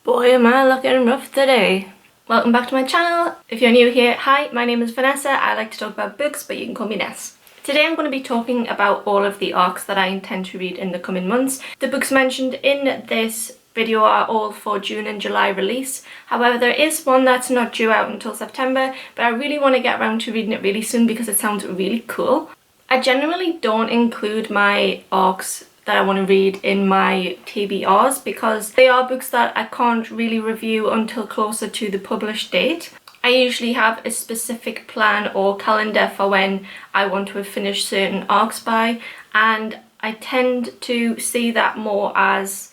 Boy, am I looking rough today. Welcome back to my channel. If you're new here, hi, my name is Vanessa. I like to talk about books, but you can call me Ness. Today I'm going to be talking about all of the arcs that I intend to read in the coming months. The books mentioned in this video are all for June and July release. However, there is one that's not due out until September, but I really want to get around to reading it really soon because it sounds really cool. I generally don't include my arcs that I want to read in my TBRs because they are books that I can't really review until closer to the published date. I usually have a specific plan or calendar for when I want to have finished certain arcs by, and I tend to see that more as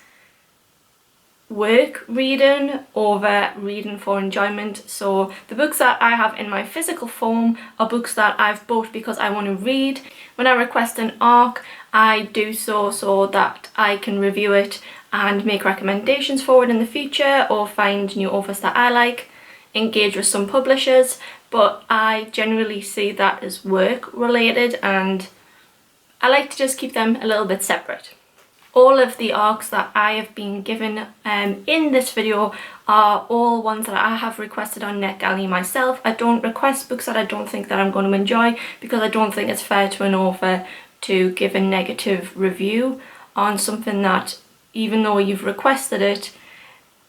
work reading over reading for enjoyment. So the books that I have in my physical form are books that I've bought because I want to read. When I request an arc, I do so that I can review it and make recommendations for it in the future, or find new authors that I like, engage with some publishers, but I generally see that as work related and I like to just keep them a little bit separate. All of the arcs that I have been given in this video are all ones that I have requested on Netgalley myself. I don't request books that I don't think that I'm going to enjoy because I don't think it's fair to an author to give a negative review on something that, even though you've requested it,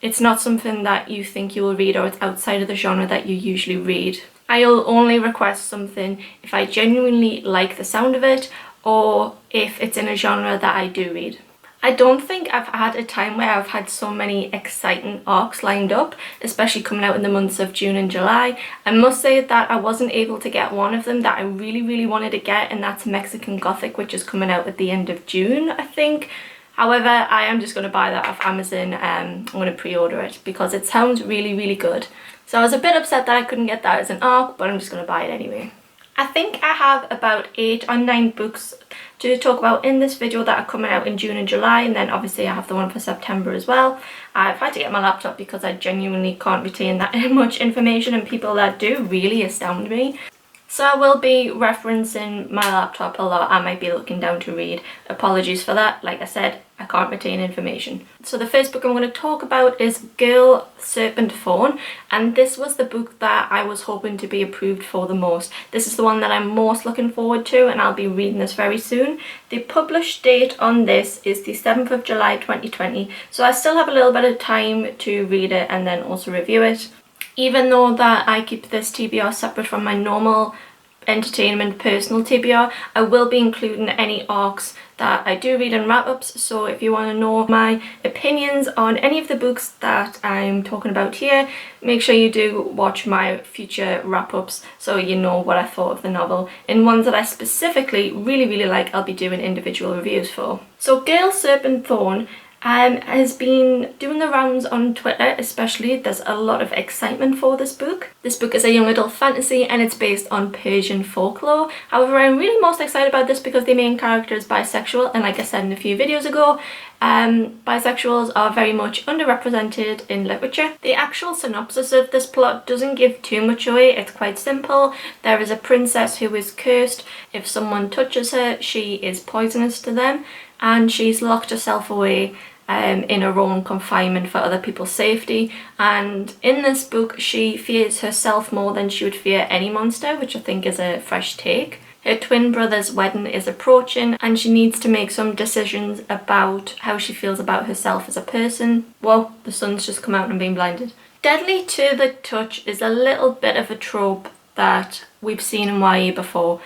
it's not something that you think you will read, or it's outside of the genre that you usually read. I'll only request something if I genuinely like the sound of it, or if it's in a genre that I do read. I don't think I've had a time where I've had so many exciting arcs lined up, especially coming out in the months of June and July. I must say that I wasn't able to get one of them that I really wanted to get, and that's Mexican Gothic, which is coming out at the end of June, I think. However, I am just going to buy that off Amazon. I'm going to pre-order it because it sounds really good. So I was a bit upset that I couldn't get that as an arc, but I'm just going to buy it anyway. I think I have about 8 or 9 books to talk about in this video that are coming out in June and July, and then obviously I have the one for September as well. I've had to get my laptop because I genuinely can't retain that much information, and people that do really astound me. So I will be referencing my laptop a lot. I might be looking down to read. Apologies for that. Like I said, I can't retain information. So the first book I'm going to talk about is Gayle Serjeant, and this was the book that I was hoping to be approved for the most. This is the one that I'm most looking forward to, and I'll be reading this very soon. The published date on this is the 7th of July 2020, so I still have a little bit of time to read it and then also review it. Even though that I keep this TBR separate from my normal entertainment personal TBR, I will be including any arcs that I do read and wrap-ups. So if you want to know my opinions on any of the books that I'm talking about here, make sure you do watch my future wrap-ups so you know what I thought of the novel. And ones that I specifically really like, I'll be doing individual reviews for. So Gayle Serjeant has been doing the rounds on Twitter especially. There's a lot of excitement for this book. This book is a young adult fantasy and it's based on Persian folklore. However, I'm really most excited about this because the main character is bisexual, and like I said in a few videos ago, bisexuals are very much underrepresented in literature. The actual synopsis of this plot doesn't give too much away. It's quite simple. There is a princess who is cursed. If someone touches her, she is poisonous to them, and she's locked herself away in her own confinement for other people's safety. And in this book, she fears herself more than she would fear any monster, which I think is a fresh take. Her twin brother's wedding is approaching, and she needs to make some decisions about how she feels about herself as a person. Whoa, the sun's just come out and been blinded. Deadly to the touch is a little bit of a trope that we've seen in YA before.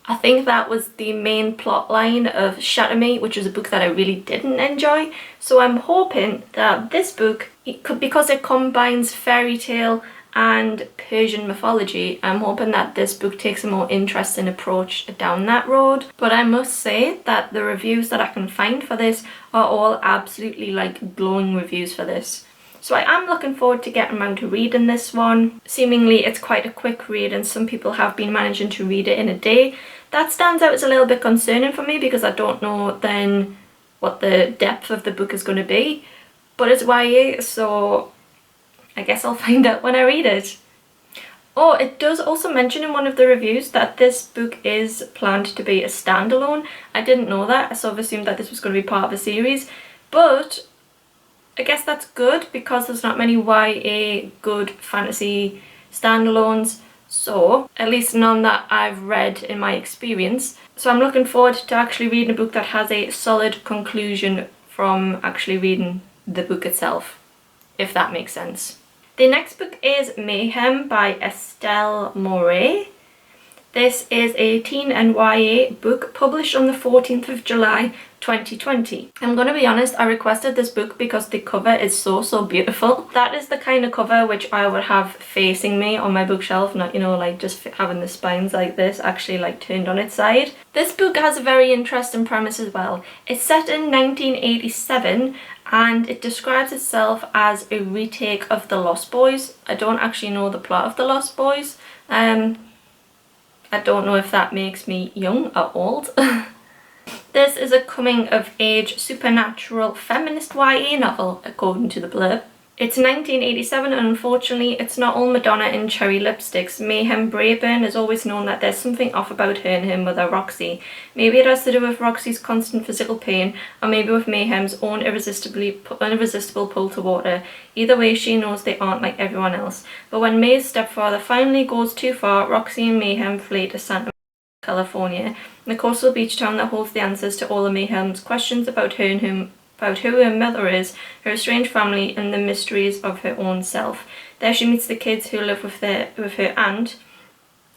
I think that was the main plot line of Shatter Me, which was a book that I really didn't enjoy. So I'm hoping that this book, because it combines fairy tale and Persian mythology, I'm hoping that this book takes a more interesting approach down that road. But I must say that the reviews that I can find for this are all absolutely like glowing reviews for this. So I am looking forward to getting around to reading this one. Seemingly it's quite a quick read, and some people have been managing to read it in a day. That stands out as a little bit concerning for me because I don't know then what the depth of the book is going to be. But it's YA, so I guess I'll find out when I read it. Oh, it does also mention in one of the reviews that this book is planned to be a standalone. I didn't know that. I sort of assumed that this was going to be part of a series. But I guess that's good because there's not many YA good fantasy standalones, so at least none that I've read in my experience. So I'm looking forward to actually reading a book that has a solid conclusion from actually reading the book itself, if that makes sense. The next book is Mayhem by Estelle Moray. This is a teen and YA book published on the 14th of July 2020. I'm going to be honest, I requested this book because the cover is so beautiful. That is the kind of cover which I would have facing me on my bookshelf, not, you know, like just having the spines like this, actually like turned on its side. This book has a very interesting premise as well. It's set in 1987 and it describes itself as a retake of The Lost Boys. I don't actually know the plot of The Lost Boys. I don't know if that makes me young or old. This is a coming-of-age supernatural feminist YA novel, according to the blurb. It's 1987 and unfortunately it's not all Madonna and cherry lipsticks. Mayhem Brayburn has always known that there's something off about her and her mother Roxy. Maybe it has to do with Roxy's constant physical pain, or maybe with Mayhem's own irresistible pull to water. Either way, she knows they aren't like everyone else. But when May's stepfather finally goes too far, Roxy and Mayhem flee to Santa California, the coastal beach town that holds the answers to all of Mayhem's questions about her and about who her mother is, her estranged family, and the mysteries of her own self. There she meets the kids who live with her aunt,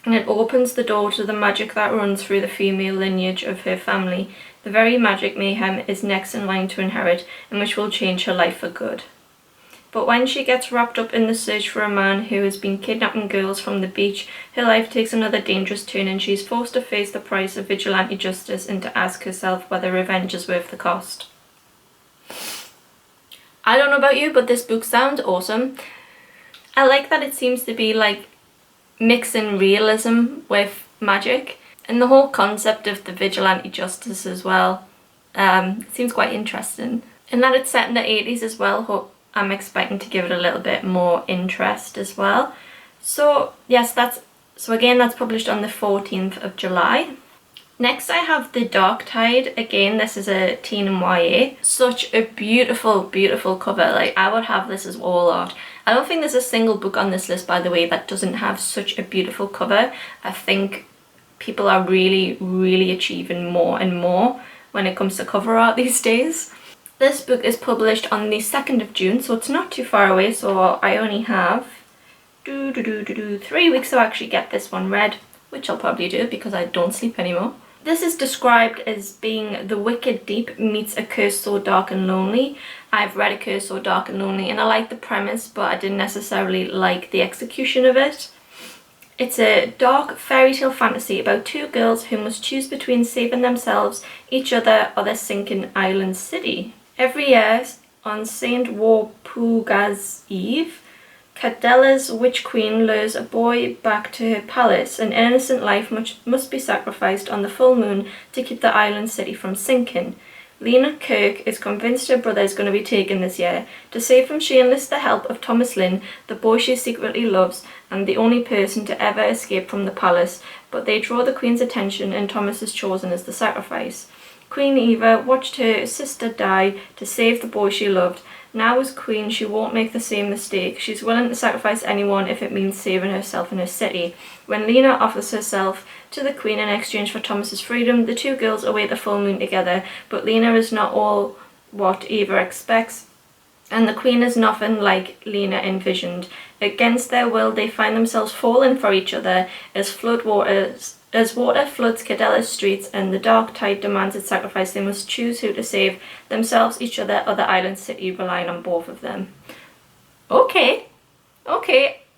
and it opens the door to the magic that runs through the female lineage of her family, the very magic Mayhem is next in line to inherit, and which will change her life for good. But when she gets wrapped up in the search for a man who has been kidnapping girls from the beach, her life takes another dangerous turn and she's forced to face the price of vigilante justice and to ask herself whether revenge is worth the cost. I don't know about you, but this book sounds awesome. I like that it seems to be like mixing realism with magic, and the whole concept of the vigilante justice as well seems quite interesting. And that it's set in the 80s as well, I'm expecting to give it a little bit more interest as well. So yes, that's published on the 14th of July. Next I have The Dark Tide. Again, this is a teen and YA. Such a beautiful cover. Like, I would have this as wall art. I don't think there's a single book on this list, by the way, that doesn't have such a beautiful cover. I think people are really achieving more and more when it comes to cover art these days. This book is published on the 2nd of June, so it's not too far away, so I only have 3 weeks to actually get this one read, which I'll probably do because I don't sleep anymore. This is described as being The Wicked Deep meets A Curse So Dark and Lonely. I've read A Curse So Dark and Lonely and I like the premise, but I didn't necessarily like the execution of it. It's a dark fairy tale fantasy about two girls who must choose between saving themselves, each other, or their sinking island city. Every year, on St. Walpurga's Eve, Cadela's witch queen lures a boy back to her palace. An innocent life must be sacrificed on the full moon to keep the island city from sinking. Lena Kirk is convinced her brother is going to be taken this year. To save him, she enlists the help of Thomas Lynn, the boy she secretly loves, and the only person to ever escape from the palace, but they draw the queen's attention and Thomas is chosen as the sacrifice. Queen Eva watched her sister die to save the boy she loved. Now as queen, she won't make the same mistake. She's willing to sacrifice anyone if it means saving herself and her city. When Lena offers herself to the queen in exchange for Thomas's freedom, the two girls await the full moon together, but Lena is not all what Eva expects, and the queen is nothing like Lena envisioned. Against their will, they find themselves falling for each other as water floods Cadela's streets and the dark tide demands its sacrifice. They must choose who to save, themselves, each other, or the island city, relying on both of them. Okay.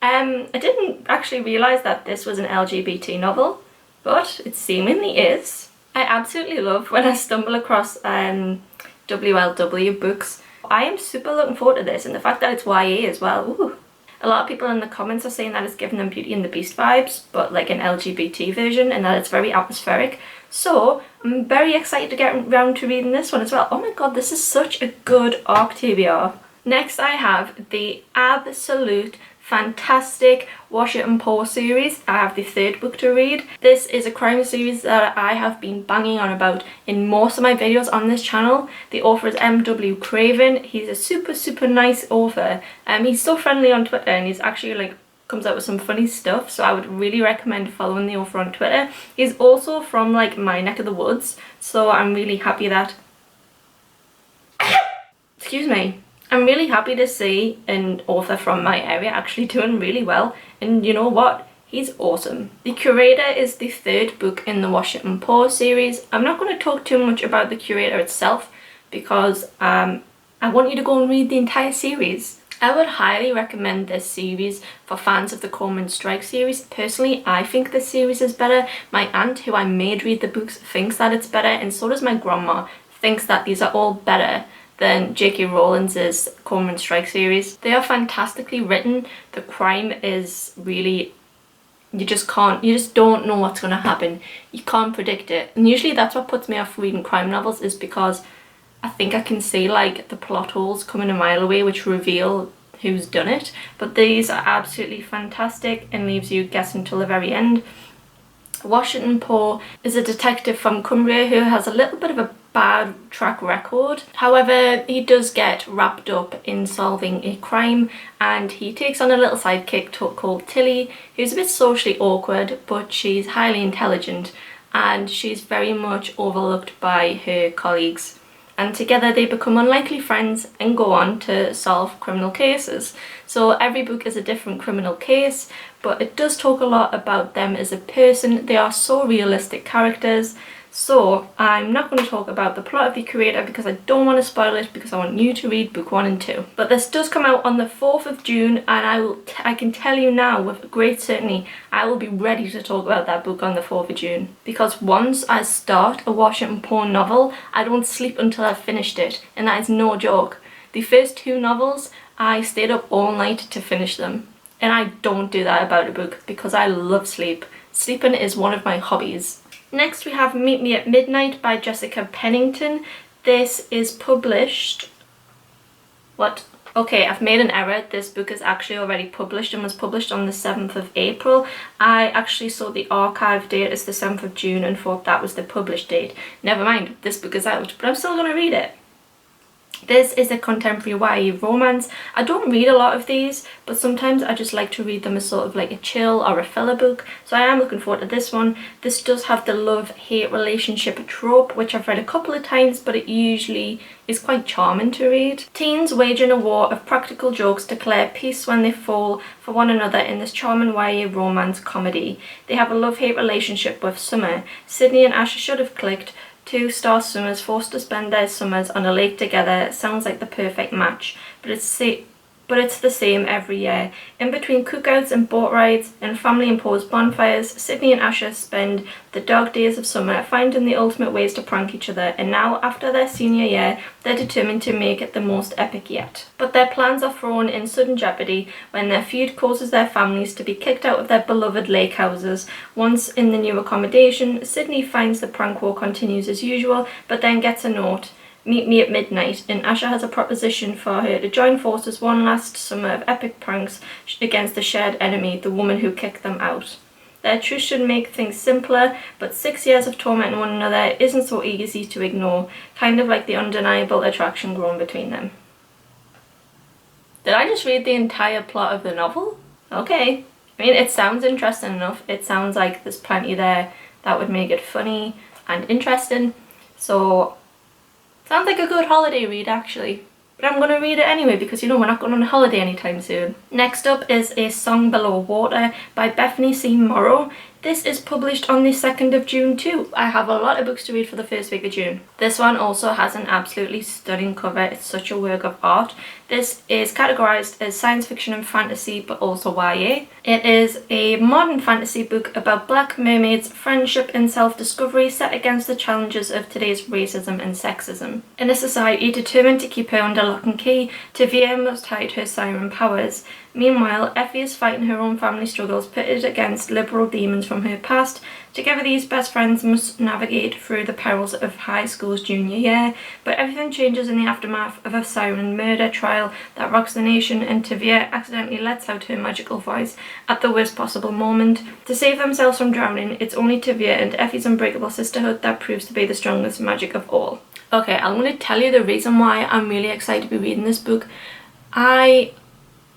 I didn't actually realise that this was an LGBT novel, but it seemingly is. I absolutely love when I stumble across WLW books. I am super looking forward to this, and the fact that it's YA as well. Ooh. A lot of people in the comments are saying that it's giving them Beauty and the Beast vibes, but like an LGBT version, and that it's very atmospheric. So I'm very excited to get around to reading this one as well. Oh my god, this is such a good arc TBR. Next I have The Absolute fantastic Wash It and Pour series. I have the third book to read. This is a crime series that I have been banging on about in most of my videos on this channel. The author is M.W. Craven. He's a super nice author. He's so friendly on Twitter, and he's actually like comes out with some funny stuff, so I would really recommend following the author on Twitter. He's also from like my neck of the woods, so I'm really happy that excuse me, I'm really happy to see an author from my area actually doing really well, and you know what? He's awesome. The Curator is the third book in the Wash It and Pour series. I'm not going to talk too much about the Curator itself because I want you to go and read the entire series. I would highly recommend this series for fans of the Cormoran Strike series. Personally, I think this series is better. My aunt, who I made read the books, thinks that it's better, and so does my grandma, thinks that these are all better than J.K. Rowling's Cormoran Strike series. They are fantastically written. The crime is really, you just don't know what's going to happen. You can't predict it. And usually that's what puts me off reading crime novels, is because I think I can see like the plot holes coming a mile away which reveal who's done it. But these are absolutely fantastic and leaves you guessing till the very end. Wash It and Pour is a detective from Cumbria who has a little bit of a bad track record. However, he does get wrapped up in solving a crime, and he takes on a little sidekick called Tilly, who's a bit socially awkward, but she's highly intelligent and she's very much overlooked by her colleagues. And together they become unlikely friends and go on to solve criminal cases. So every book is a different criminal case, but it does talk a lot about them as a person. They are so realistic characters. So I'm not going to talk about the plot of the Curator because I don't want to spoil it, because I want you to read book 1 and 2. But this does come out on the 4th of June, and I can tell you now with great certainty I will be ready to talk about that book on the 4th of June. Because once I start a Wash It and Pour novel, I don't sleep until I've finished it, and that is no joke. The first 2 novels, I stayed up all night to finish them. And I don't do that about a book because I love sleep. Sleeping is one of my hobbies. Next we have Meet Me at Midnight by Jessica Pennington. This is published... What? Okay, I've made an error. This book is actually already published and was published on the 7th of April. I actually saw the archive date as the 7th of June and thought that was the published date. Never mind, this book is out, but I'm still going to read it. This is a contemporary YA romance. I don't read a lot of these, but sometimes I just like to read them as sort of like a chill or a filler book. So I am looking forward to this one. This does have the love-hate relationship trope, which I've read a couple of times, but it usually is quite charming to read. Teens waging a war of practical jokes declare peace when they fall for one another in this charming YA romance comedy. They have a love-hate relationship with Summer. Sydney and Asher should have clicked. 2 star swimmers forced to spend their summers on a lake together sounds like the perfect match, but it's the same every year. In between cookouts and boat rides and family-imposed bonfires, Sydney and Asher spend the dark days of summer finding the ultimate ways to prank each other, and now, after their senior year, they're determined to make it the most epic yet. But their plans are thrown in sudden jeopardy when their feud causes their families to be kicked out of their beloved lake houses. Once in the new accommodation, Sydney finds the prank war continues as usual, but then gets a note. Meet me at midnight, and Asher has a proposition for her to join forces one last summer of epic pranks against the shared enemy, the woman who kicked them out. Their truce should make things simpler, but 6 years of tormenting one another isn't so easy to ignore, kind of like the undeniable attraction growing between them. Did I just read the entire plot of the novel? Okay. I mean, it sounds interesting enough. It sounds like there's plenty there that would make it funny and interesting, so sounds like a good holiday read actually. But I'm going to read it anyway because, you know, we're not going on a holiday anytime soon. Next up is A Song Below Water by Bethany C. Morrow. This is published on the 2nd of June too. I have a lot of books to read for the first week of June. This one also has an absolutely stunning cover. It's such a work of art. This is categorized as science fiction and fantasy, but also YA. It is a modern fantasy book about black mermaids, friendship and self-discovery set against the challenges of today's racism and sexism. In a society determined to keep her under lock and key, Tavia must hide her siren powers. Meanwhile, Effie is fighting her own family struggles pitted against liberal demons from her past. Together, these best friends must navigate through the perils of high school's junior year, but everything changes in the aftermath of a siren murder trial that rocks the nation, and Tevye accidentally lets out her magical voice at the worst possible moment. To save themselves from drowning, it's only Tevye and Effie's unbreakable sisterhood that proves to be the strongest magic of all. Okay, I'm going to tell you the reason why I'm really excited to be reading this book. I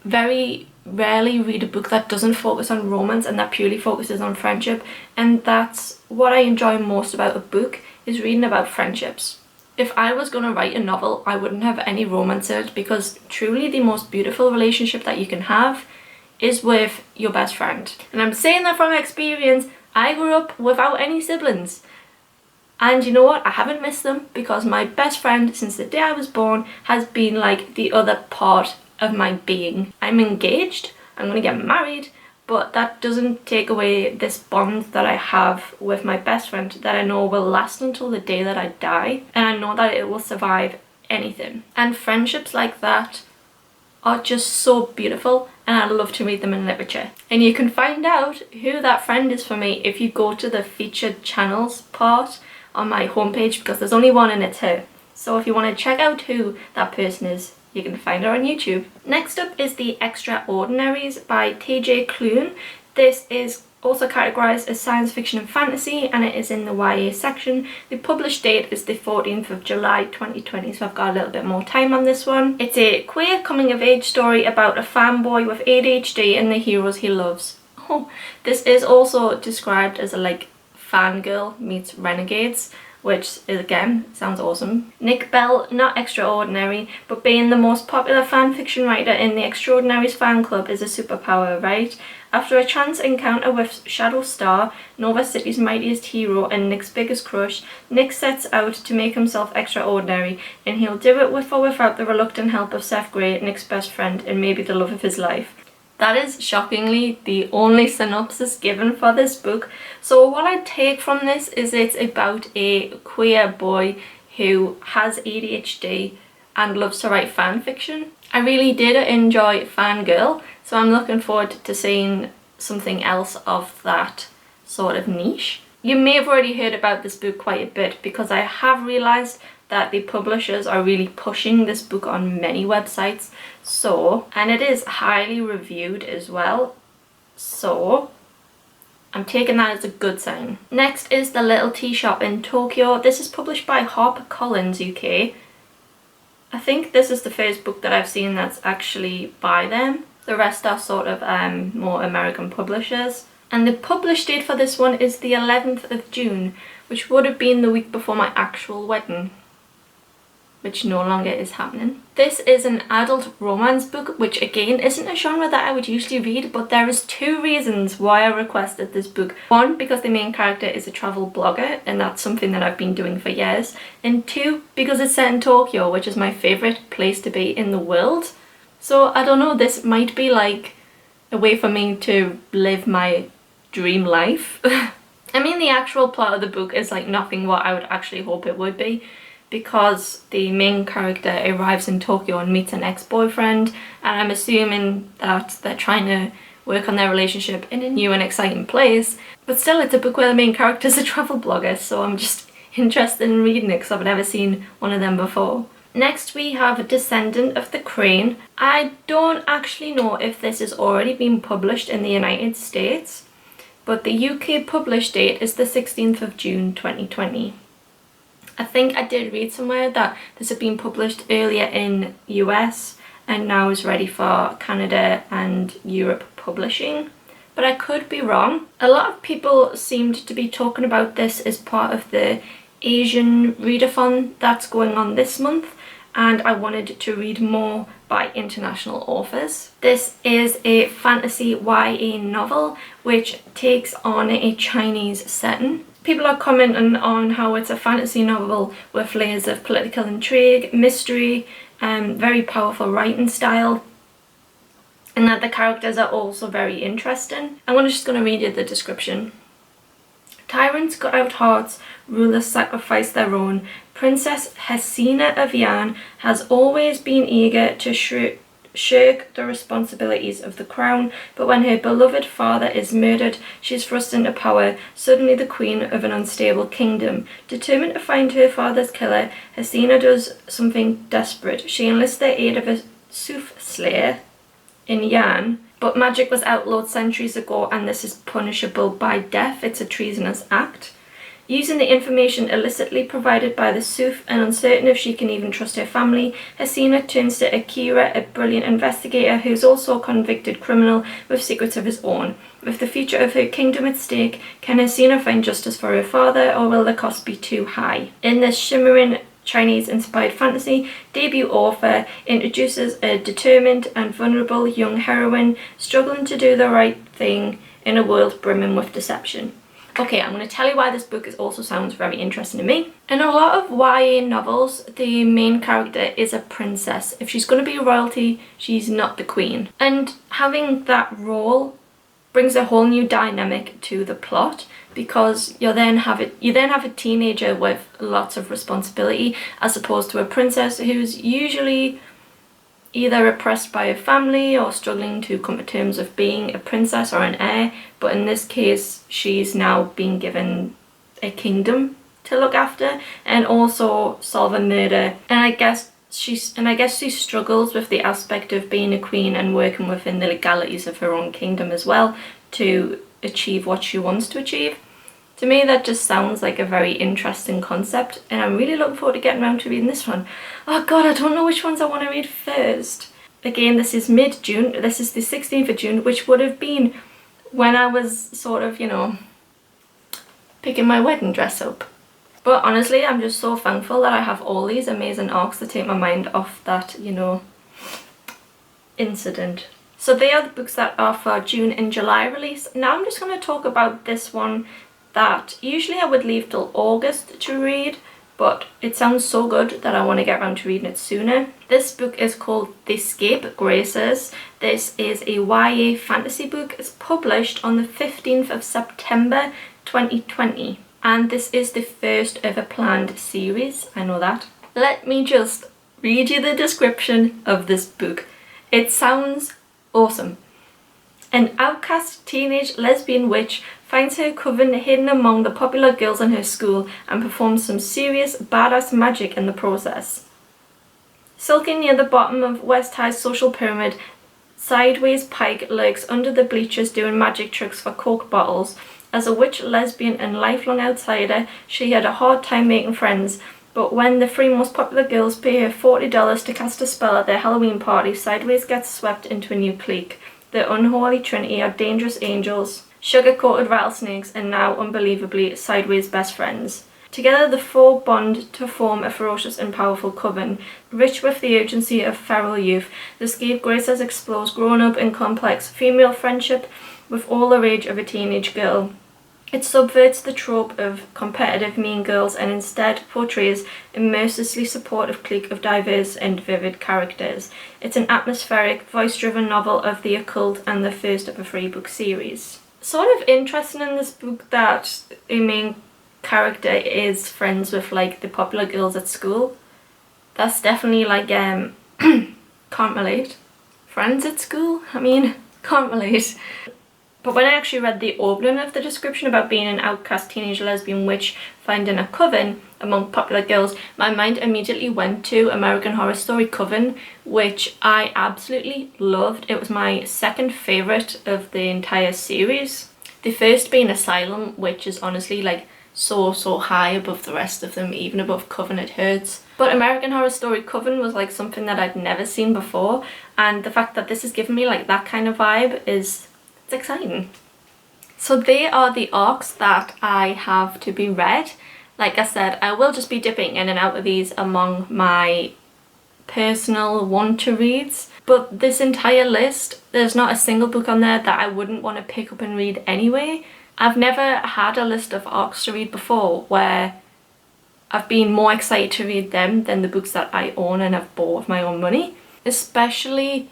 very rarely read a book that doesn't focus on romance and that purely focuses on friendship, and that's what I enjoy most about a book, is reading about friendships. If I was going to write a novel, I wouldn't have any romance in it, because truly the most beautiful relationship that you can have is with your best friend. And I'm saying that from experience. I grew up without any siblings, and you know what, I haven't missed them, because my best friend since the day I was born has been like the other part of my being. I'm engaged, I'm going to get married, but that doesn't take away this bond that I have with my best friend that I know will last until the day that I die, and I know that it will survive anything. And friendships like that are just so beautiful, and I love to read them in literature. And you can find out who that friend is for me if you go to the featured channels part on my homepage, because there's only one and it's her. So if you want to check out who that person is, you can find her on YouTube. Next up is The Extraordinaries by TJ Klune. This is also categorised as science fiction and fantasy, and it is in the YA section. The published date is the 14th of July 2020, so I've got a little bit more time on this one. It's a queer coming of age story about a fanboy with ADHD and the heroes he loves. Oh, this is also described as a like fangirl meets renegades, which is, again, sounds awesome. Nick Bell, not extraordinary, but being the most popular fanfiction writer in the Extraordinaries fan club is a superpower, right? After a chance encounter with Shadow Star, Nova City's mightiest hero and Nick's biggest crush, Nick sets out to make himself extraordinary, and he'll do it with or without the reluctant help of Seth Grey, Nick's best friend and maybe the love of his life. That is shockingly the only synopsis given for this book. So what I take from this is it's about a queer boy who has ADHD and loves to write fan fiction. I really did enjoy Fangirl, so I'm looking forward to seeing something else of that sort of niche. You may have already heard about this book quite a bit, because I have realised that the publishers are really pushing this book on many websites, and it is highly reviewed as well, so I'm taking that as a good sign. Next is The Little Tea Shop in Tokyo. This is published by HarperCollins UK. I think this is the first book that I've seen that's actually by them. The rest are sort of more American publishers. And the published date for this one is the 11th of June, which would have been the week before my actual wedding, which no longer is happening. This is an adult romance book, which again isn't a genre that I would usually read, but there is two reasons why I requested this book. One, because the main character is a travel blogger, and that's something that I've been doing for years. And two, because it's set in Tokyo, which is my favourite place to be in the world. So I don't know, this might be like a way for me to live my dream life. I mean, the actual plot of the book is like nothing what I would actually hope it would be, because the main character arrives in Tokyo and meets an ex-boyfriend, and I'm assuming that they're trying to work on their relationship in a new and exciting place. But still, it's a book where the main character is a travel blogger, so I'm just interested in reading it because I've never seen one of them before. Next we have Descendant of the Crane. I don't actually know if this has already been published in the United States, but the UK published date is the 16th of June 2020. I think I did read somewhere that this had been published earlier in US and now is ready for Canada and Europe publishing, but I could be wrong. A lot of people seemed to be talking about this as part of the Asian readathon that's going on this month, and I wanted to read more by international authors. This is a fantasy YA novel which takes on a Chinese setting. People are commenting on how it's a fantasy novel with layers of political intrigue, mystery, very powerful writing style, and that the characters are also very interesting. I'm just going to read you the description. Tyrants cut out hearts, rulers sacrifice their own. Princess Hesina of Yan has always been eager to shirk the responsibilities of the crown, but when her beloved father is murdered, she is thrust into power, suddenly the queen of an unstable kingdom. Determined to find her father's killer, Hesina does something desperate. She enlists the aid of a soothsayer in Yan, but magic was outlawed centuries ago and this is punishable by death. It's a treasonous act. Using the information illicitly provided by the sooth and uncertain if she can even trust her family, Hesina turns to Akira, a brilliant investigator who's also a convicted criminal with secrets of his own. With the future of her kingdom at stake, can Hesina find justice for her father, or will the cost be too high? In this shimmering Chinese-inspired fantasy, debut author introduces a determined and vulnerable young heroine struggling to do the right thing in a world brimming with deception. Okay, I'm going to tell you why this book also sounds very interesting to me. In a lot of YA novels, the main character is a princess. If she's going to be royalty, she's not the queen. And having that role brings a whole new dynamic to the plot, because you then have a teenager with lots of responsibility as opposed to a princess who's usually either oppressed by a family or struggling to come to terms with being a princess or an heir, but in this case she's now being given a kingdom to look after and also solve a murder. And I guess she struggles with the aspect of being a queen and working within the legalities of her own kingdom as well to achieve what she wants to achieve. To me, that just sounds like a very interesting concept, and I'm really looking forward to getting around to reading this one. Oh god, I don't know which ones I want to read first. Again, this is mid-June. This is the 16th of June, which would have been when I was sort of, you know, picking my wedding dress up. But honestly, I'm just so thankful that I have all these amazing arcs to take my mind off that, you know, incident. So they are the books that are for June and July release. Now I'm just going to talk about this one that usually I would leave till August to read, but it sounds so good that I want to get around to reading it sooner. This book is called The Scapegraces. This is a YA fantasy book. It's published on the 15th of September 2020, and this is the first of a planned series. I know that. Let me just read you the description of this book. It sounds awesome. An outcast teenage lesbian witch finds her coven hidden among the popular girls in her school and performs some serious badass magic in the process. Sulking near the bottom of West High's social pyramid, Sideways Pike lurks under the bleachers doing magic tricks for Coke bottles. As a witch, lesbian and lifelong outsider, she had a hard time making friends, but when the three most popular girls pay her $40 to cast a spell at their Halloween party, Sideways gets swept into a new clique. The unholy trinity are dangerous angels, sugar-coated rattlesnakes, and now, unbelievably, Sideways' best friends. Together the four bond to form a ferocious and powerful coven. Rich with the urgency of feral youth, The Scapegraces explores grown-up and complex female friendship with all the rage of a teenage girl. It subverts the trope of competitive mean girls and instead portrays a mercilessly supportive clique of diverse and vivid characters. It's an atmospheric, voice-driven novel of the occult and the first of a 3-book series. Sort of interesting in this book that a main character is friends with like the popular girls at school. That's definitely like can't relate. Friends at school? I mean, can't relate. But when I actually read the opening of the description about being an outcast teenage lesbian witch finding a coven among popular girls, my mind immediately went to American Horror Story Coven, which I absolutely loved. It was my second favourite of the entire series. The first being Asylum, which is honestly like so high above the rest of them, even above Coven. It hurts. But American Horror Story Coven was like something that I'd never seen before, and the fact that this has given me like that kind of vibe is... it's exciting. So they are the arcs that I have to be read. Like I said, I will just be dipping in and out of these among my personal want-to-reads. But this entire list, there's not a single book on there that I wouldn't want to pick up and read anyway. I've never had a list of arcs to read before where I've been more excited to read them than the books that I own and have bought with my own money. Especially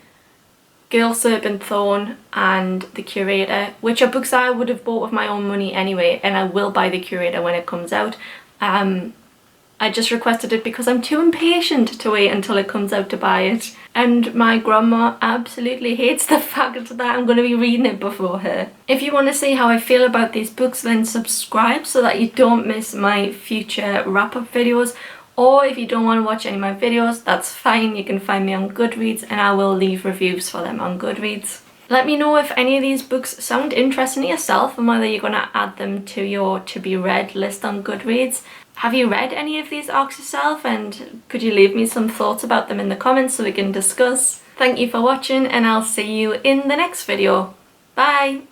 Gayle Serjeant and The Curator, which are books I would have bought with my own money anyway, and I will buy The Curator when it comes out. I I just requested it because I'm too impatient to wait until it comes out to buy it. And my grandma absolutely hates the fact that I'm going to be reading it before her. If you want to see how I feel about these books, then subscribe so that you don't miss my future wrap-up videos. Or if you don't want to watch any of my videos, that's fine. You can find me on Goodreads and I will leave reviews for them on Goodreads. Let me know if any of these books sound interesting to yourself and whether you're going to add them to your to-be-read list on Goodreads. Have you read any of these arcs yourself, and could you leave me some thoughts about them in the comments so we can discuss? Thank you for watching and I'll see you in the next video. Bye!